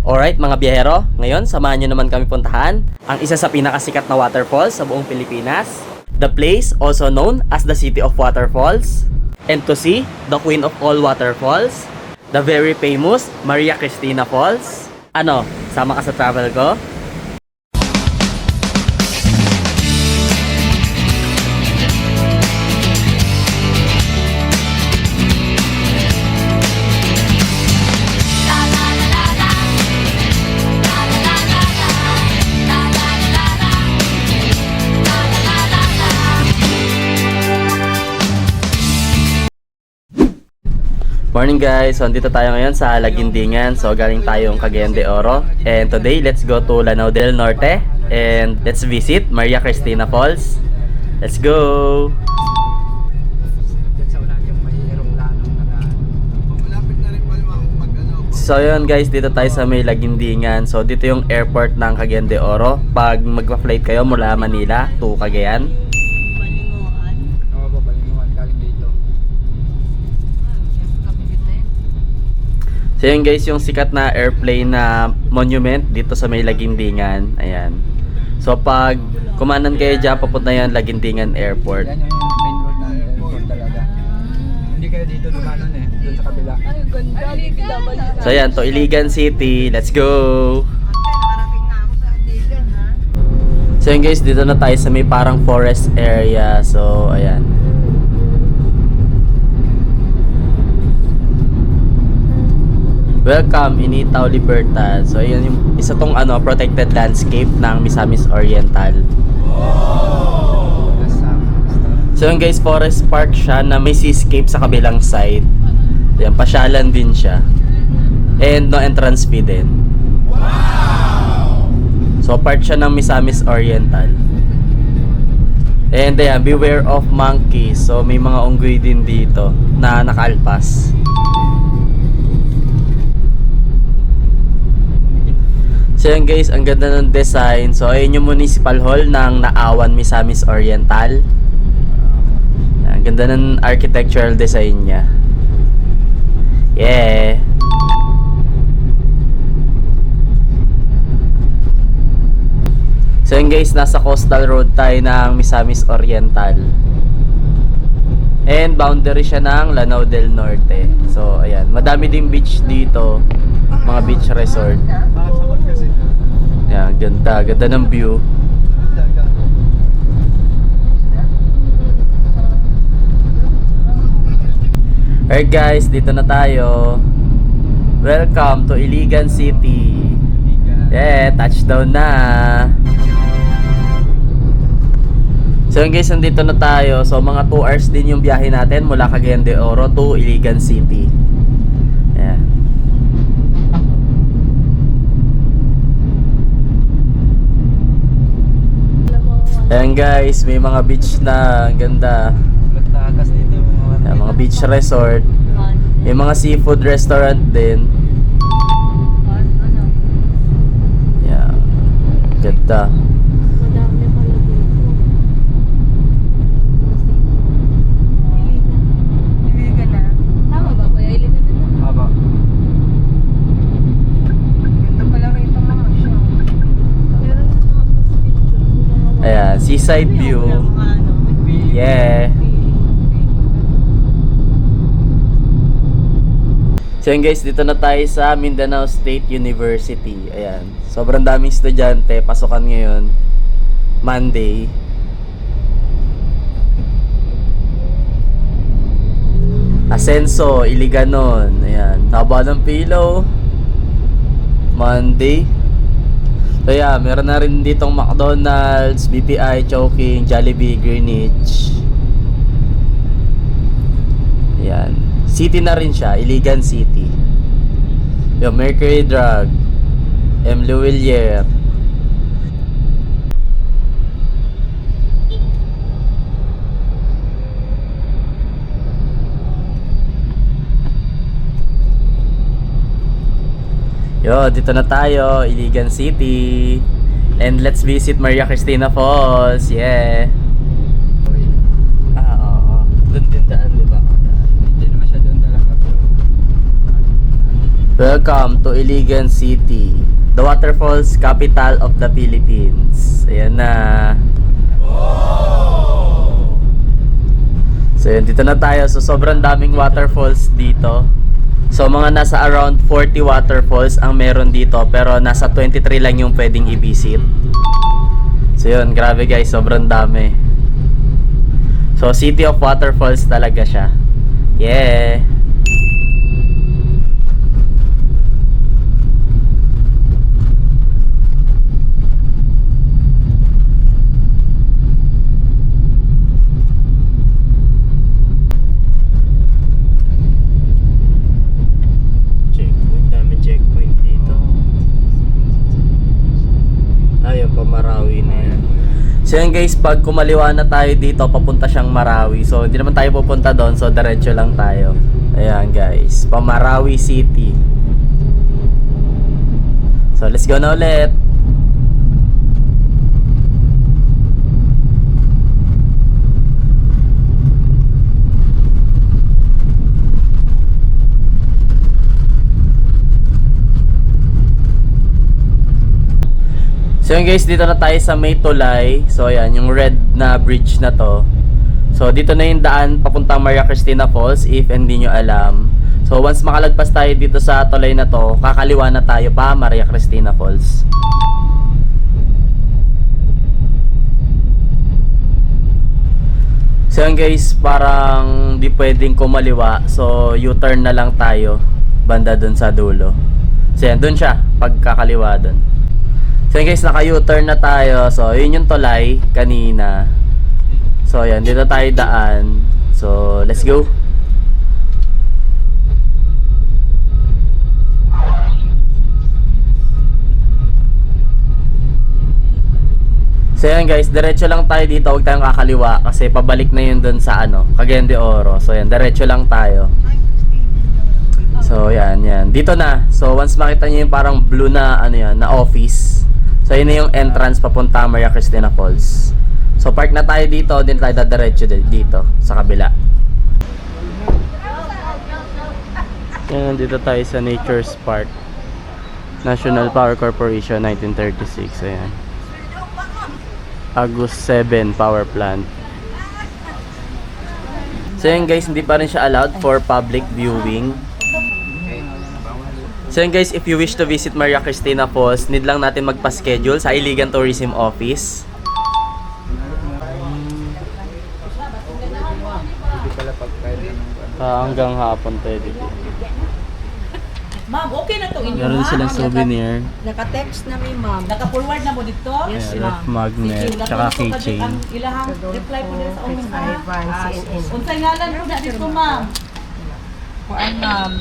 Alright mga biyahero, ngayon samahan nyo naman kami puntahan ang isa sa pinakasikat na waterfalls sa buong Pilipinas. The place also known as the City of Waterfalls. And to see the queen of all waterfalls, the very famous Maria Cristina Falls. Ano, sama ka sa travel ko? Morning guys! So andito tayo ngayon sa Lagindingan. So galing tayong Cagayan de Oro. And today, let's go to Lanao del Norte. And let's visit Maria Cristina Falls. Let's go! So yun guys, dito tayo sa may Lagindingan. So dito yung airport ng Cagayan de Oro. Pag magpa-flight kayo mula Manila to Cagayan. So yun guys, yung sikat na airplane na monument dito sa may Lagindingan. Ayan. So pag kumanan kayo dyan, papunta yan Lagindingan Airport. Yan yung main road ng airport talaga. Hindi kayo dito dumanon doon sa kabila. So ayan, to Iligan City. Let's go! So yun guys, dito na tayo sa may parang forest area. So ayan. Welcome, Initaw Libertad. So ayan yung isa tong protected landscape ng Misamis Oriental. So yun guys, forest park siya na may seascape sa kabilang side. Ayan, pasyalan din siya. And no entrance fee din. So part siya ng Misamis Oriental. And ayan, beware of monkeys. So may mga unggoy din dito na nakaalpas. So yun guys, ang ganda ng design. So ayun yung municipal hall ng Naawan, Misamis Oriental. Ang ganda ng architectural design niya. Yeah. So yun guys, nasa coastal road tayo ng Misamis Oriental. And boundary siya ng Lanao del Norte. So ayan, madami ding beach dito. Mga beach resort. Ayan, ganda. Ganda ng view. Alright guys, dito na tayo. Welcome to Iligan City. Yeah, touchdown na. So yun guys, nandito na tayo. So mga 2 hours din yung biyahe natin mula Cagayan de Oro to Iligan City. Yeah. Ayan guys, may mga beach na. Ang ganda. Ayan, mga beach resort. May mga seafood restaurant din. Ayan, ganda. Ayan, seaside view. Yeah. So yun guys, dito na tayo sa Mindanao State University. Ayan, sobrang daming estudyante. Pasukan ngayon Monday. Asenso, Iliganon. Ayan, taba ng pilo. Monday. So yeah, meron na rin ditong McDonald's, BPI, Chowking, Jollibee, Greenwich. Ayan. City na rin siya, Iligan City. Yung Mercury Drug, M. Luwilier. Yo, dito na tayo, Iligan City. And let's visit Maria Cristina Falls. Yeah. Doon din daan, di ba? Hindi naman siya doon talaga. Welcome to Iligan City, the waterfalls capital of the Philippines. Ayan na. So yun, dito na tayo. So sobrang daming waterfalls dito. So mga nasa around 40 waterfalls ang meron dito, pero nasa 23 lang yung pwedeng i-visit. So yun, grabe guys, sobrang dami. So City of Waterfalls talaga siya. Yeah. Checkpoint, daming checkpoint dito. Ayun, Marawi na yan. So yan guys, pag kumaliwa na tayo dito, papunta siyang Marawi. So hindi naman tayo pupunta doon, so diretso lang tayo. Ayan guys, Marawi City. So let's go na ulit. So yun guys, dito na tayo sa May Tulay. So ayan, yung red na bridge na to. So dito na yung daan papuntang Maria Cristina Falls, if hindi nyo alam. So once makalagpas tayo dito sa tulay na to, kakaliwa na tayo pa Maria Cristina Falls. So yun guys, parang di pwedeng kumaliwa. So U-turn na lang tayo banda dun sa dulo. So yan, dun siya, pagkakaliwa dun. So yun guys, naka U-turn na tayo. So yun yung tulay kanina. So yan, dito tayo daan. So let's go. So yan guys, diretso lang tayo dito. Huwag tayong kakaliwa kasi pabalik na yun dun sa Cagayan de Oro. So yan, diretso lang tayo. So yan, yan. Dito na. So once makita nyo yung parang blue na na office. So yun na yung entrance papunta Maria Cristina Falls. So park na tayo dito, din tayo dadiretso dito sa kabila. Yan, dito tayo sa Nature's Park. National Power Corporation 1936. Ayan. Agus 7 Power Plant. So yan guys, hindi pa rin siya allowed for public viewing. So yun guys, if you wish to visit Maria Cristina Falls, need lang natin magpa-schedule sa Iligan Tourism Office. Hindi pala pagkain ng Hanggang hapon tayo dito. Ma'am, okay na to inyo, Meron ma'am. silang souvenir. Naka-text na mi ma'am. Naka-forward na mo dito? Yes, Ayan, ma'am. magnet, Sige, tsaka natuto ka din keychain. ang ilahang reply po din sa umin ha. Francis. Unsay ngalan po na dito, ma'am? Kuan ma'am.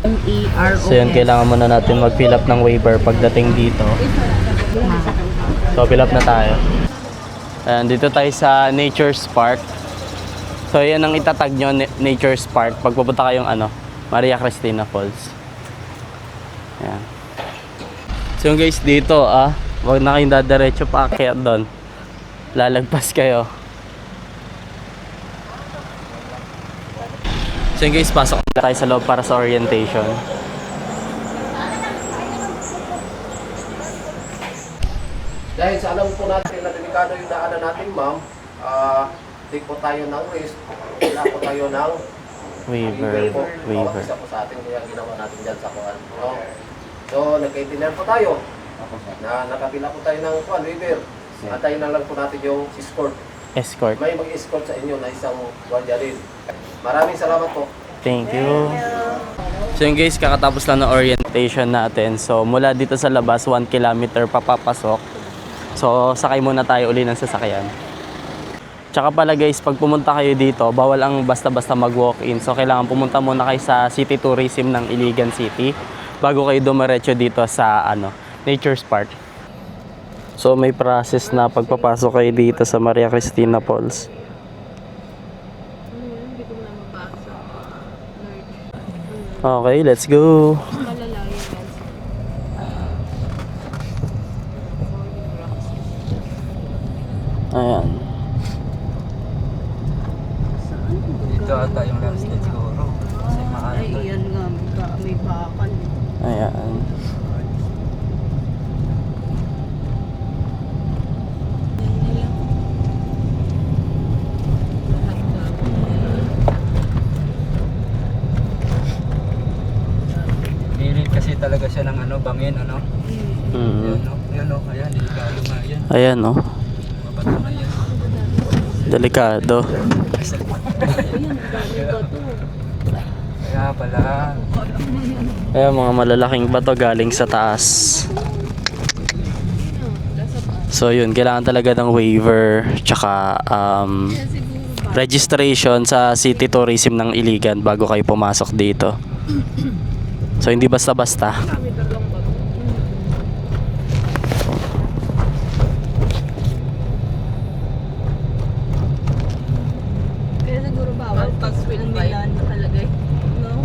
MEROS. So yan, kailangan muna natin mag-fill up ng waiver pagdating dito. So fill up na tayo. Ayan, dito tayo sa Nature's Park. So yan ang itatag nyo, Nature's Park, pag pupunta kayong Maria Cristina Falls. Ayan. So yung guys, dito wag na kayong dadiretso pa akyat doon. Lalagpas kayo. So yung guys, pasok na tayo sa loob para sa orientation. Dahil sa alam po natin na delikado yung daanan natin, ma'am, take po tayo ng risk, wala po tayo ng Waiver. Bawat isa po sa atin kaya ginawa natin dyan sa kuhan. No? So, nagkaintindihan po tayo na nakapila po tayo ng kuhan, waiver. Antayin na lang po natin yung escort. Escort. May mag-escort sa inyo na isang guardia rin. Maraming salamat po. Thank you. So yun guys, kakatapos lang ng orientation natin. So mula dito sa labas, 1 kilometer papapasok. So sakay muna tayo uli ng sasakyan. Tsaka pala guys, pag pumunta kayo dito, bawal ang basta-basta mag-walk-in. So kailangan pumunta muna kayo sa City Tourism ng Iligan City bago kayo dumiretso dito sa Nature's Park. So may process na pagpapasok kayo dito sa Maria Cristina Falls. Okay, let's go. Ayan. Dito ata yung last day siguro. Kasi Ay, maaari. iyan nga. May bakal. bangin, ano? Mm. Yan, no? Ayan, delikado nga yan. Ayan, no? Mabato na yan. Delikado. Kaya pala. Ayan, mga malalaking bato galing sa taas. So yun, kailangan talaga ng waiver tsaka registration sa City Tourism ng Iligan bago kayo pumasok dito. So hindi basta-basta. Kaya siguro bawal pag umulan nakalagay. No?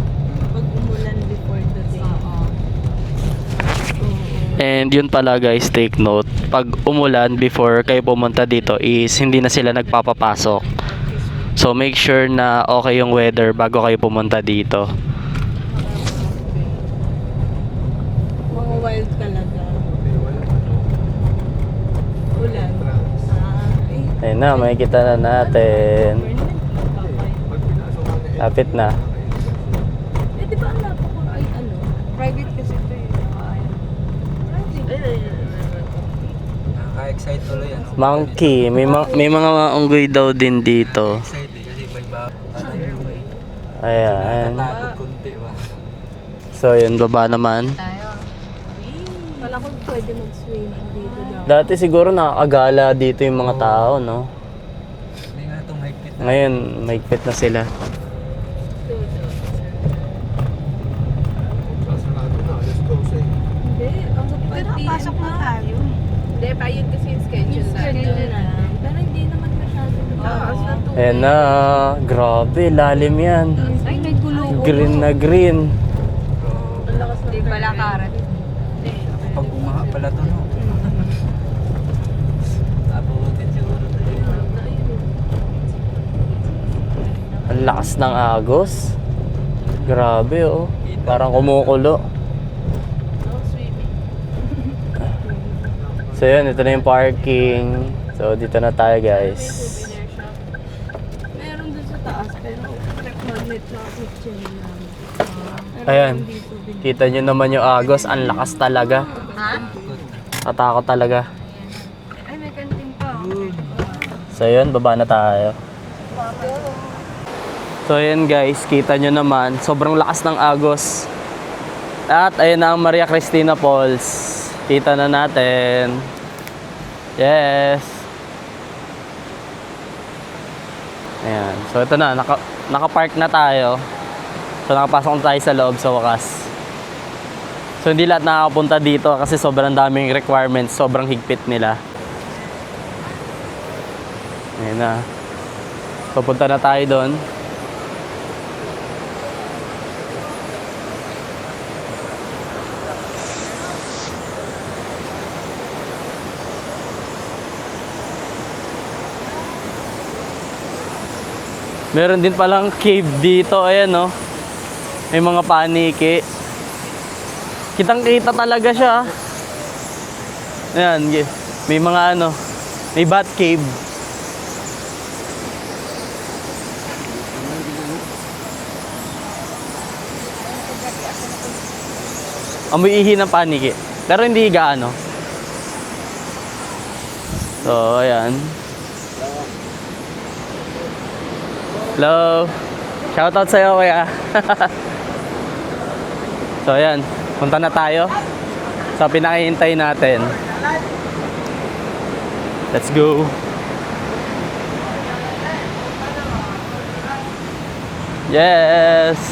Pag umulan before the day. And yun pala guys, take note. Pag umulan before kayo pumunta dito is hindi na sila nagpapapasok. So make sure na okay yung weather bago kayo pumunta dito. Mga wild talaga. Ulan. Ayun na, makikita na natin. Lapit na. Eh, di ba ang napako ay ano? Private kasi ito eh. Nakaka-excite tuloy, ano? Monkey, may mga unggoy daw din dito. Excite eh, kasi may ano yun eh. Ayan. Natatakot kunti ba? So yun, baba naman. Wala ko pwede mag-swimming dito daw. Dati siguro nakakagala dito yung mga tao, no? Hindi nga itong higpit na. Ngayon, mahigpit na sila. Hindi, ang pasok na tayo. Hindi, pa yun kasi yung schedule na. Pero hindi naman masyado na. Ayan na, grabe, lalim yan. Ay, may gulo. Green na green. Hindi pala karat. Pag umaha pala to, no? Abutin siguro to yun. Ang lakas ng agos. Grabe, oh. Parang kumukulo. So yun, ito na yung parking. So dito na tayo guys. Meron dun sa taas, pero magnet na picture namin. Ayan. Kita nyo naman yung agos. Ang lakas talaga. Ha? Tatakot talaga. Ay, may kantin pa. So yun, baba na tayo. So yun guys, kita nyo naman. Sobrang lakas ng agos. At ayun na ang Maria Cristina Falls. Kita na natin. Yes. Ayan. So ito na, naka-park na tayo. So nakapasok na tayo sa loob sa wakas. So hindi lahat nakakapunta dito kasi sobrang daming requirements, sobrang higpit nila. Ayan na. So punta na tayo doon. Meron din palang cave dito, ayan no. May mga paniki. Kitang-kita talaga siya. Ayan, may mga ano, may bat cave. Amoy ihi ng paniki. Pero hindi gaano. So, ayan. Hello. Shoutout sa'yo, kuya. So, ayan. Punta na tayo sa pinakihintay natin. Let's go. Yes.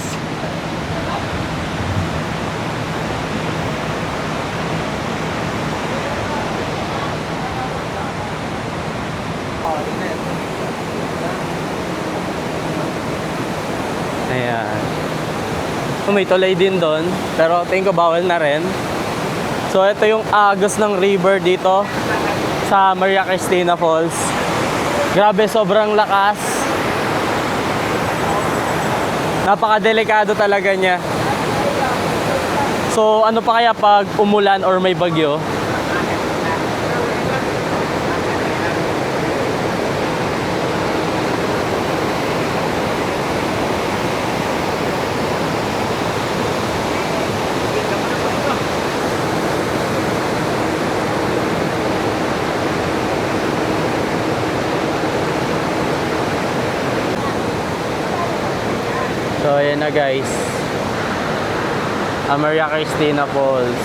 Ayan. May tulay din doon, pero tingin ko bawal na rin. So ito yung agos ng river dito sa Maria Cristina Falls. Grabe, sobrang lakas. Napakadelikado talaga niya. So ano pa kaya pag umulan or may bagyo? na guys. Ang Maria Cristina Falls.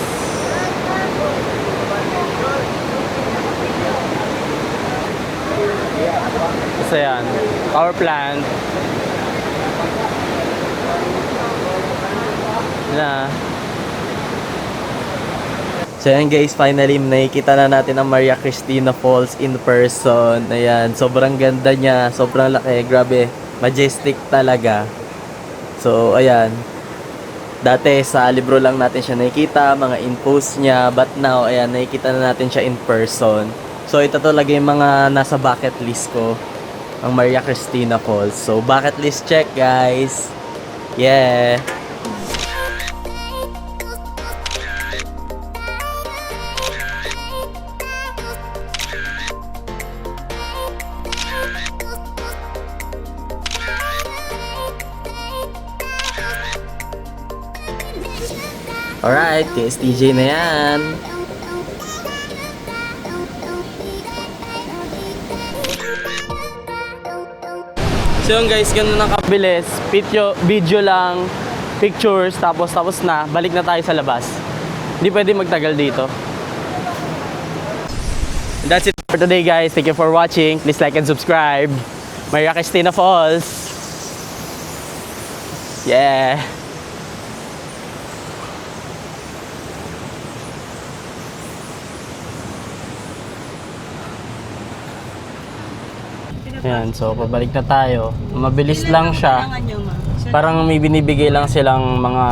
So yan, power plant. Na. So yan guys, finally nakikita na natin ang Maria Cristina Falls in person. Ayan, sobrang ganda niya, sobrang laki, grabe, majestic talaga. So ayan, dati sa libro lang natin siya nakikita, mga in-post niya, but now ayan, nakikita na natin siya in person. So ito talaga yung mga nasa bucket list ko, ang Maria Cristina Falls. So bucket list check guys. Yeah. Alright, KSTJ na yan. So yun guys, ganun ang kabilis. Video lang, pictures, tapos na. Balik na tayo sa labas. Hindi pwede magtagal dito. And that's it for today guys. Thank you for watching. Please like and subscribe. Maria Cristina Falls. Yeah. Yan, so pabalik na tayo. Mabilis lang siya. Parang may binibigay lang silang mga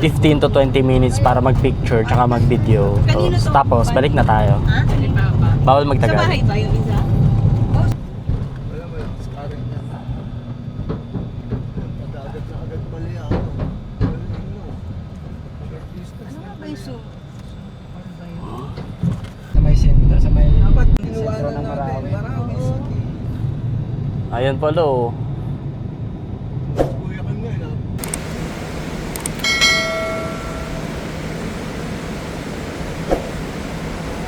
15 to 20 minutes para mag-picture tsaka mag-video. So, tapos balik na tayo. Bawal magtagal. Sa bahay ba yung isa? Sa may sentro ng Marawi. Ayun pala oh.